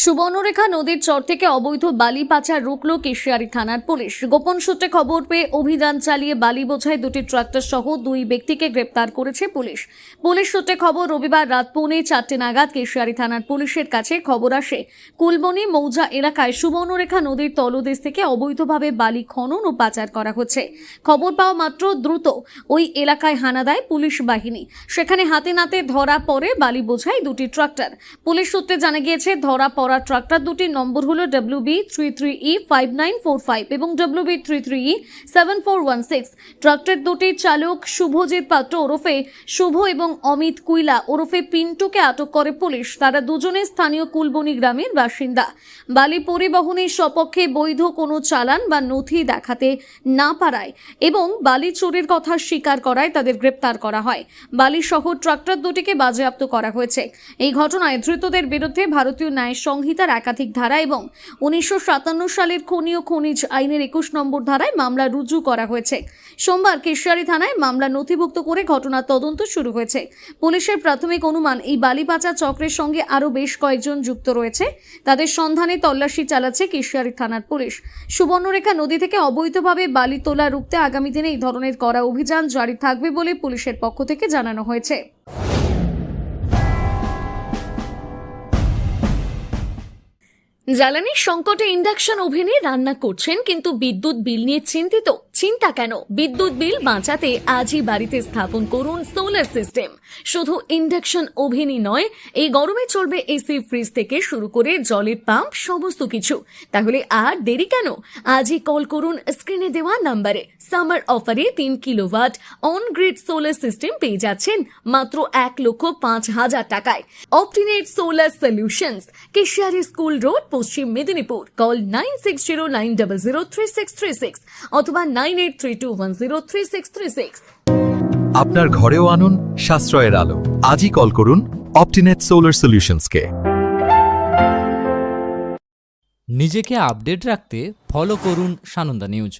সুবর্ণরেখা নদীর চর থেকে অবৈধ বালি পাচার রুখল কেশিয়ারি থানার পুলিশ। গোপন সূত্রে খবর পেয়ে অভিযান চালিয়ে বালি বোঝাই দুটি ট্রাক্টর সহ দুই ব্যক্তিকে গ্রেপ্তার করেছে পুলিশ। পুলিশ সূত্রে খবর, রবিবার রাত 3:45 নাগাদ কেশিয়ারি থানার পুলিশের কাছে খবর আসে কুলবনি মৌজা এলাকায় সুবর্ণরেখা নদীর তলদেশ থেকে অবৈধভাবে বালি খনন ও পাচার করা হচ্ছে। খবর পাওয়া মাত্র দ্রুত ওই এলাকায় হানা দেয় পুলিশ বাহিনী। সেখানে হাতে নাতে ধরা পড়ে বালি বোঝাই দুটি ট্রাক্টর। পুলিশ সূত্রে জানা গিয়েছে, ধরা পড়া ট্রাক্টর দুটির নম্বর হলো WB33E5945 এবং WB33E7416। ট্রাক্টর দুটির চালক শুভজিৎ পাত্র ওরফে শুভ এবং অমিত কুইলা ওরফে পিন্টুকে আটক করে পুলিশ। তারা দুজনে স্থানীয় কুলবনি গ্রামের বাসিন্দা। বালি পরিবহনের সপক্ষে বৈধ কোনো চালান বা নথি দেখাতে না পারায় এবং বালি চুরির কথা স্বীকার করায় তাদের গ্রেপ্তার করা হয়। বালি সহ ট্রাক্টর দুটিকে বাজেয়াপ্ত করা হয়েছে। এই ঘটনায় ধৃতদের বিরুদ্ধে ভারতীয় ন্যায় সংহিতার একাধিক ধারা এবং 1957 সালের খনি ও খনিজ আইনের 21 নম্বর ধারায় মামলা রুজু করা হয়েছে। সোমবার কেশিয়ারি থানায় মামলা নথিভুক্ত করে ঘটনার তদন্ত শুরু হয়েছে। পুলিশের প্রাথমিক অনুমান, এই বালি পাচার চক্রের সঙ্গে আরও বেশ কয়েকজন যুক্ত রয়েছে। তাদের সন্ধানে তল্লাশি চালাচ্ছে কেশিয়ারি থানার পুলিশ। সুবর্ণরেখা নদী থেকে অবৈধভাবে বালি তোলা রুখতে আগামী দিনে এই ধরনের কড়া অভিযান জারি থাকবে বলে পুলিশের পক্ষ থেকে জানানো হয়েছে। জ্বালানির সংকটে ইন্ডাকশন ওভেনে রান্না করছেন কিন্তু বিদ্যুৎ বিল নিয়ে চিন্তিত? চিন্তা কেন, বিদ্যুৎ বিল বাঁচাতে আজই বাড়িতে স্থাপন করুন সোলার সিস্টেম। শুধু ইন্ডাকশন ওভেনই নয়, এই গরমে চলবে এসি, ফ্রিজ থেকে শুরু করে জলের পাম্প, সমস্ত কিছু। তাহলে আর দেরি কেন? আজই কল করুন স্ক্রিনে দেওয়া নাম্বারে। সামার অফারে 3 kilowatt on grid solar system পেয়ে যাচ্ছেন মাত্র 1,05,000 টাকায়। Optinet solar solutions, Keshiary school road, পশ্চিম মেদিনীপুর। কল 9609003636 অথবা 9832103636। আপনার ঘরেও আনুন সাশ্রয়ের আলো। আজই কল করুন অপটিনেট সোলার সলিউশনসকে। নিজেকে আপডেট রাখতে ফলো করুন সানন্দা নিউজ।